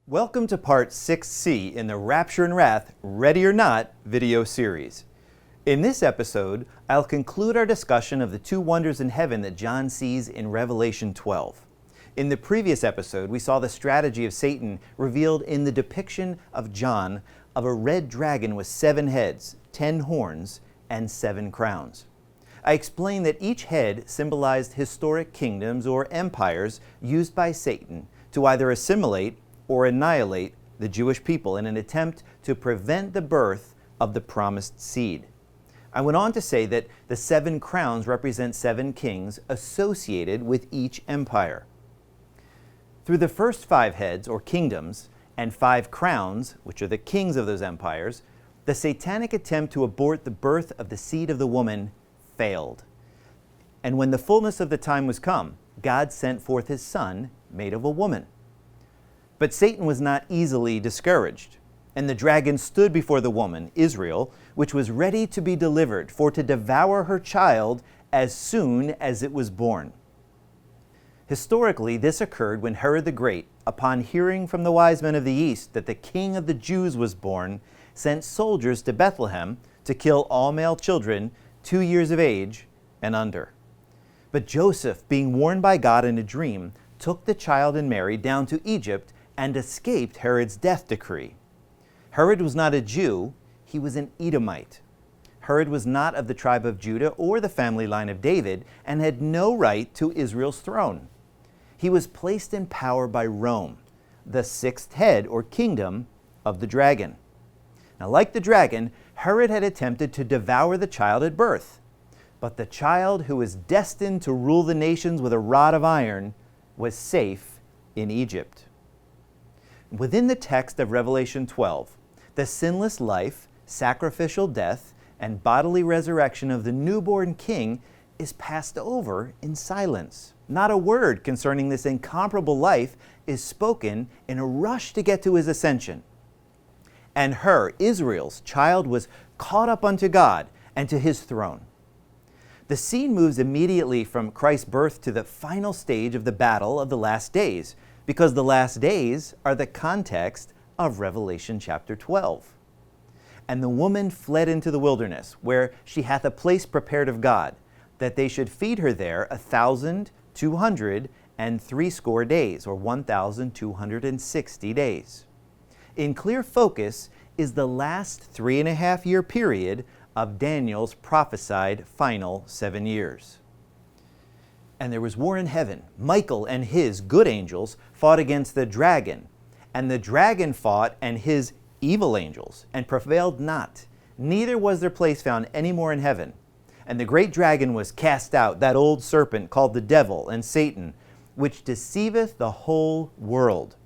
Welcome to Part 6C in the Rapture and Wrath, Ready or Not video series. In this episode, I'll conclude our discussion of the two wonders in heaven that John sees in Revelation 12. In the previous episode, we saw the strategy of Satan revealed in the depiction of John of a red dragon with 7 heads, 10 horns, and 7 crowns. I explained that each head symbolized historic kingdoms or empires used by Satan to either assimilate or annihilate the Jewish people in an attempt to prevent the birth of the promised seed. I went on to say that the 7 crowns represent 7 kings associated with each empire. Through the first 5 heads, or kingdoms, and 5 crowns, which are the kings of those empires, the satanic attempt to abort the birth of the seed of the woman failed. And when the fullness of the time was come, God sent forth his Son, made of a woman. But Satan was not easily discouraged, and the dragon stood before the woman, Israel, which was ready to be delivered, for to devour her child as soon as it was born. Historically, this occurred when Herod the Great, upon hearing from the wise men of the east that the King of the Jews was born, sent soldiers to Bethlehem to kill all male children 2 years of age and under. But Joseph, being warned by God in a dream, took the child and Mary down to Egypt and escaped Herod's death decree. Herod was not a Jew, he was an Edomite. Herod was not of the tribe of Judah or the family line of David and had no right to Israel's throne. He was placed in power by Rome, the 6th head or kingdom of the dragon. Now, like the dragon, Herod had attempted to devour the child at birth, but the child who was destined to rule the nations with a rod of iron was safe in Egypt. Within the text of Revelation 12, the sinless life, sacrificial death, and bodily resurrection of the newborn king is passed over in silence. Not a word concerning this incomparable life is spoken in a rush to get to his ascension. And her, Israel's child, was caught up unto God and to his throne. The scene moves immediately from Christ's birth to the final stage of the battle of the last days, because the last days are the context of Revelation chapter 12. And the woman fled into the wilderness, where she hath a place prepared of God, that they should feed her there 1,260 days, or 1,260 days. In clear focus is the last 3.5-year period of Daniel's prophesied final 7 years. And there was war in heaven. Michael and his good angels fought against the dragon, and the dragon fought and his evil angels, and prevailed not. Neither was their place found any more in heaven. And the great dragon was cast out, that old serpent called the devil and Satan, which deceiveth the whole world.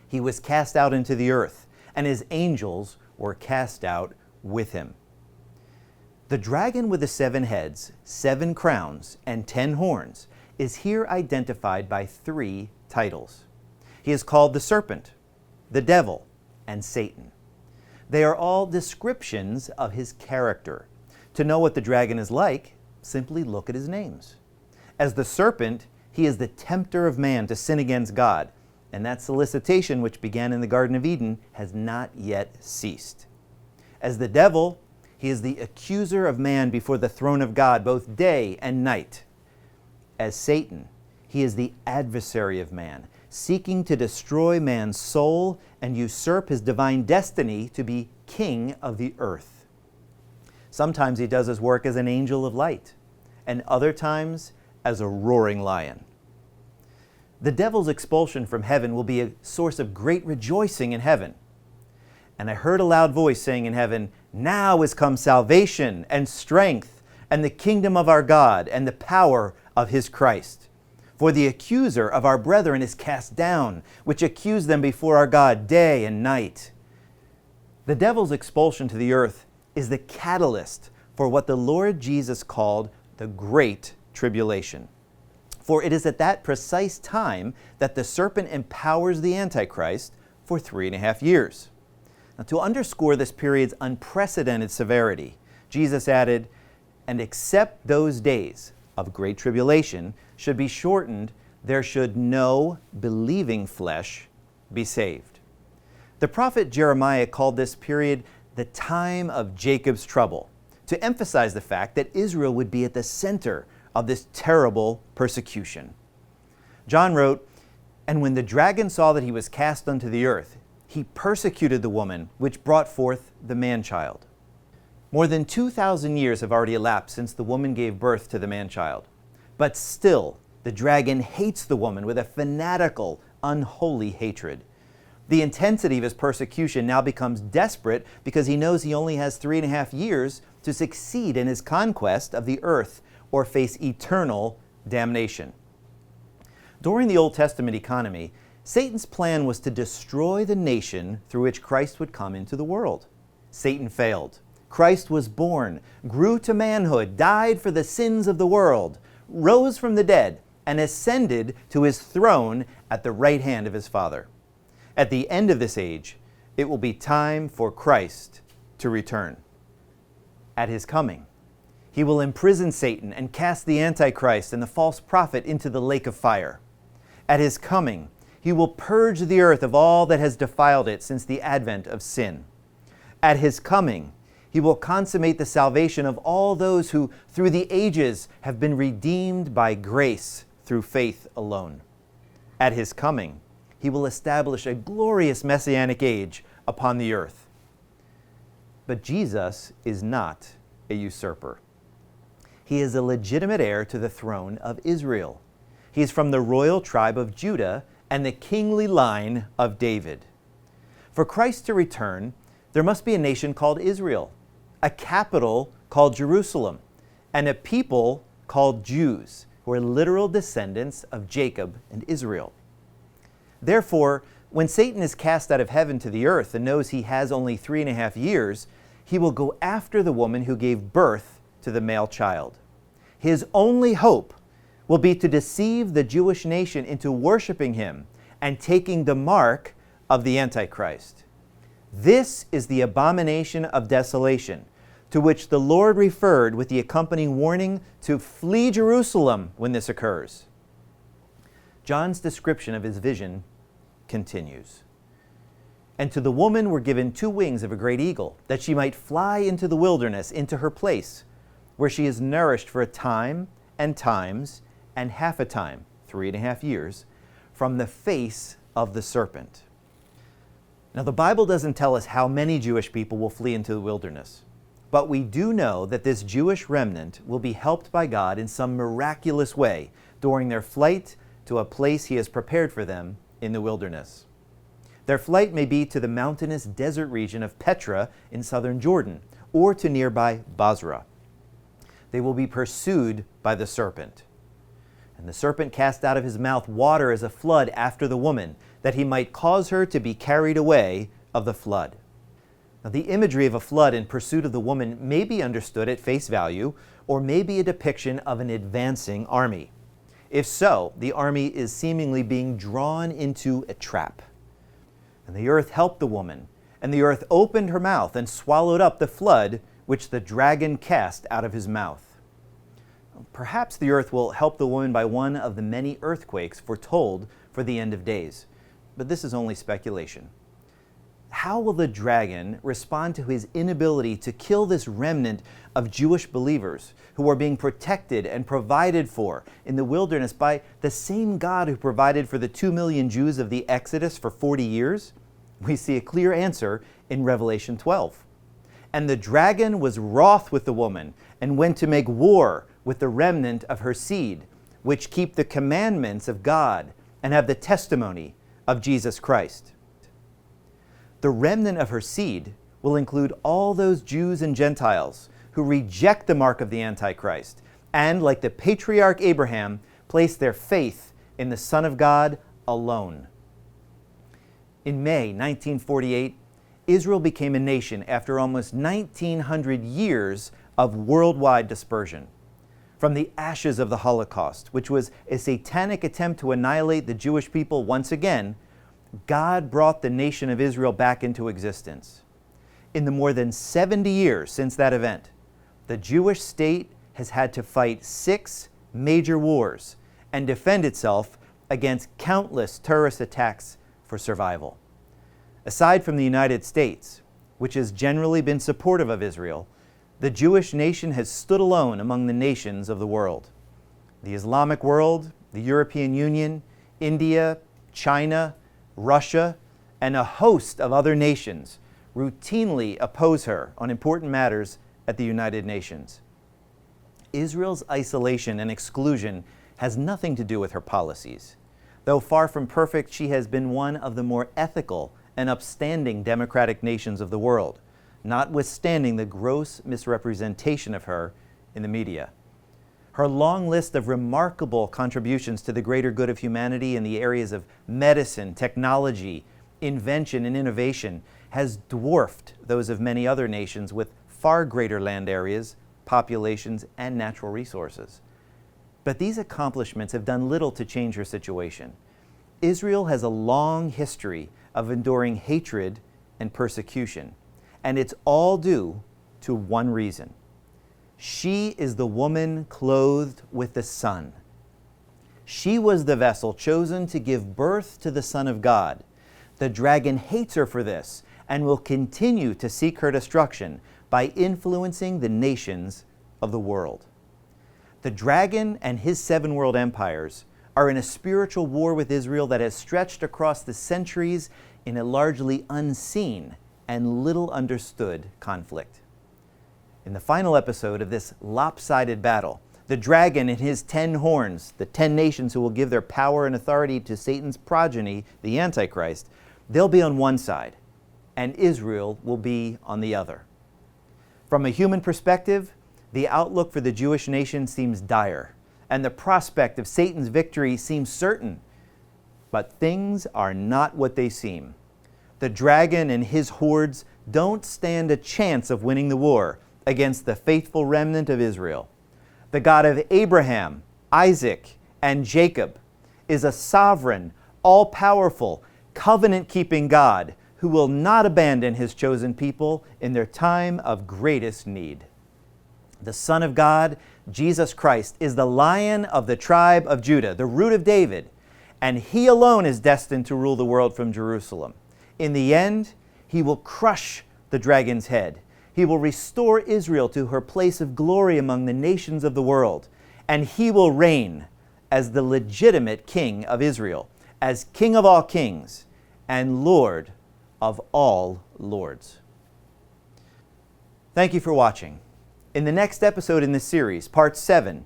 He was cast out into the earth, and his angels were cast out with him. The dragon with the 7 heads, 7 crowns, and 10 horns is here identified by 3 titles. He is called the serpent, the devil, and Satan. They are all descriptions of his character. To know what the dragon is like, simply look at his names. As the serpent, he is the tempter of man to sin against God, and that solicitation which began in the Garden of Eden has not yet ceased. As the devil, he is the accuser of man before the throne of God, both day and night. As Satan, he is the adversary of man, seeking to destroy man's soul and usurp his divine destiny to be king of the earth. Sometimes he does his work as an angel of light, and other times as a roaring lion. The devil's expulsion from heaven will be a source of great rejoicing in heaven. And I heard a loud voice saying in heaven, "Now is come salvation and strength and the kingdom of our God and the power of his Christ. For the accuser of our brethren is cast down, which accused them before our God day and night." The devil's expulsion to the earth is the catalyst for what the Lord Jesus called the Great Tribulation. For it is at that precise time that the serpent empowers the Antichrist for 3.5 years. Now, to underscore this period's unprecedented severity, Jesus added, "And except those days of great tribulation should be shortened, there should no believing flesh be saved. The prophet Jeremiah called this period the time of Jacob's trouble, to emphasize the fact that Israel would be at the center of this terrible persecution. John wrote, "And when the dragon saw that he was cast unto the earth, he persecuted the woman which brought forth the man-child." More than 2,000 years have already elapsed since the woman gave birth to the man-child. But still, the dragon hates the woman with a fanatical, unholy hatred. The intensity of his persecution now becomes desperate because he knows he only has 3.5 years to succeed in his conquest of the earth or face eternal damnation. During the Old Testament economy, Satan's plan was to destroy the nation through which Christ would come into the world. Satan failed. Christ was born, grew to manhood, died for the sins of the world, rose from the dead, and ascended to his throne at the right hand of his Father. At the end of this age, it will be time for Christ to return. At his coming, he will imprison Satan and cast the Antichrist and the false prophet into the lake of fire. At his coming, he will purge the earth of all that has defiled it since the advent of sin. At his coming, he will consummate the salvation of all those who, through the ages, have been redeemed by grace through faith alone. At his coming, he will establish a glorious messianic age upon the earth. But Jesus is not a usurper. He is a legitimate heir to the throne of Israel. He is from the royal tribe of Judah and the kingly line of David. For Christ to return, there must be a nation called Israel, a capital called Jerusalem, and a people called Jews, who are literal descendants of Jacob and Israel. Therefore, when Satan is cast out of heaven to the earth and knows he has only 3.5 years, he will go after the woman who gave birth to the male child. His only hope will be to deceive the Jewish nation into worshiping him and taking the mark of the Antichrist. This is the abomination of desolation, to which the Lord referred with the accompanying warning to flee Jerusalem when this occurs. John's description of his vision continues. "And to the woman were given 2 wings of a great eagle, that she might fly into the wilderness, into her place, where she is nourished for a time and times and half a time, 3.5 years, from the face of the serpent." Now, the Bible doesn't tell us how many Jewish people will flee into the wilderness, but we do know that this Jewish remnant will be helped by God in some miraculous way during their flight to a place he has prepared for them in the wilderness. Their flight may be to the mountainous desert region of Petra in southern Jordan, or to nearby Basra. They will be pursued by the serpent. And the serpent cast out of his mouth water as a flood after the woman, that he might cause her to be carried away of the flood. Now, the imagery of a flood in pursuit of the woman may be understood at face value, or may be a depiction of an advancing army. If so, the army is seemingly being drawn into a trap. And the earth helped the woman, and the earth opened her mouth and swallowed up the flood which the dragon cast out of his mouth. Perhaps the earth will help the woman by one of the many earthquakes foretold for the end of days, but this is only speculation. How will the dragon respond to his inability to kill this remnant of Jewish believers who are being protected and provided for in the wilderness by the same God who provided for the 2 million Jews of the Exodus for 40 years? We see a clear answer in Revelation 12. "And the dragon was wroth with the woman, and went to make war with the remnant of her seed, which keep the commandments of God and have the testimony of Jesus Christ." The remnant of her seed will include all those Jews and Gentiles who reject the mark of the Antichrist and, like the patriarch Abraham, place their faith in the Son of God alone. In May 1948, Israel became a nation after almost 1,900 years of worldwide dispersion. From the ashes of the Holocaust, which was a satanic attempt to annihilate the Jewish people once again, God brought the nation of Israel back into existence. In the more than 70 years since that event, the Jewish state has had to fight 6 major wars and defend itself against countless terrorist attacks for survival. Aside from the United States, which has generally been supportive of Israel, the Jewish nation has stood alone among the nations of the world. The Islamic world, the European Union, India, China, Russia, and a host of other nations routinely oppose her on important matters at the United Nations. Israel's isolation and exclusion has nothing to do with her policies. Though far from perfect, she has been one of the more ethical and upstanding democratic nations of the world, notwithstanding the gross misrepresentation of her in the media. Her long list of remarkable contributions to the greater good of humanity in the areas of medicine, technology, invention, and innovation has dwarfed those of many other nations with far greater land areas, populations, and natural resources. But these accomplishments have done little to change her situation. Israel has a long history of enduring hatred and persecution, and it's all due to one reason. She is the woman clothed with the sun. She was the vessel chosen to give birth to the Son of God. The dragon hates her for this and will continue to seek her destruction by influencing the nations of the world. The dragon and his 7 world empires are in a spiritual war with Israel that has stretched across the centuries in a largely unseen and little understood conflict. In the final episode of this lopsided battle, the dragon and his 10 horns, the 10 nations who will give their power and authority to Satan's progeny, the Antichrist, they'll be on one side, and Israel will be on the other. From a human perspective, the outlook for the Jewish nation seems dire, and the prospect of Satan's victory seems certain. But things are not what they seem. The dragon and his hordes don't stand a chance of winning the war against the faithful remnant of Israel. The God of Abraham, Isaac, and Jacob is a sovereign, all-powerful, covenant-keeping God who will not abandon his chosen people in their time of greatest need. The Son of God, Jesus Christ, is the Lion of the tribe of Judah, the root of David, and he alone is destined to rule the world from Jerusalem. In the end, he will crush the dragon's head. He will restore Israel to her place of glory among the nations of the world, and he will reign as the legitimate king of Israel, as King of all kings and Lord of all lords. Thank you for watching. In the next episode in this series, Part 7,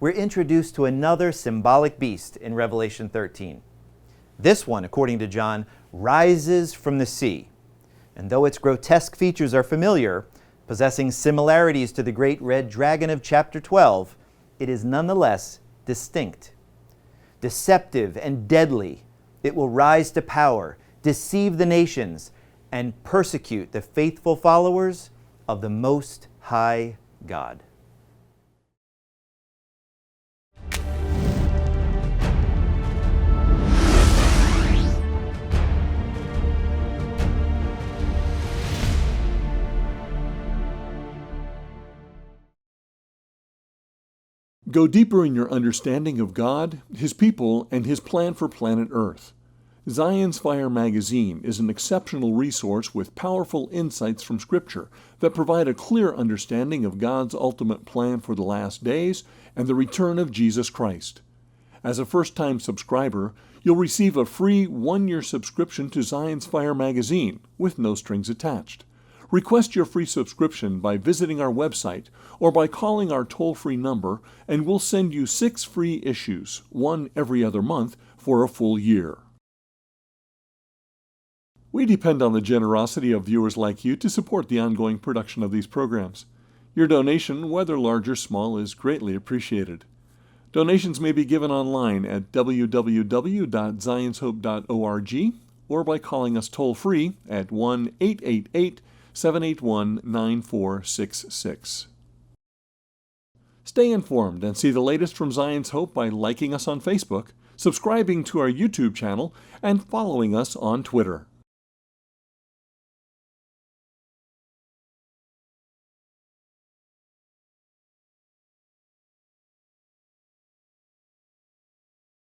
we're introduced to another symbolic beast in Revelation 13. This one, according to John, rises from the sea. And though its grotesque features are familiar, possessing similarities to the great red dragon of chapter 12, it is nonetheless distinct. Deceptive and deadly, it will rise to power, deceive the nations, and persecute the faithful followers of the Most High God. Go deeper in your understanding of God, His people, and His plan for planet Earth. Zion's Fire magazine is an exceptional resource with powerful insights from Scripture that provide a clear understanding of God's ultimate plan for the last days and the return of Jesus Christ. As a first-time subscriber, you'll receive a free 1-year subscription to Zion's Fire magazine with no strings attached. Request your free subscription by visiting our website or by calling our toll-free number, and we'll send you 6 free issues, 1 every other month, for a full year. We depend on the generosity of viewers like you to support the ongoing production of these programs. Your donation, whether large or small, is greatly appreciated. Donations may be given online at www.zionshope.org or by calling us toll-free at 1-888-781-9466. Stay informed and see the latest from Zion's Hope by liking us on Facebook, subscribing to our YouTube channel, and following us on Twitter.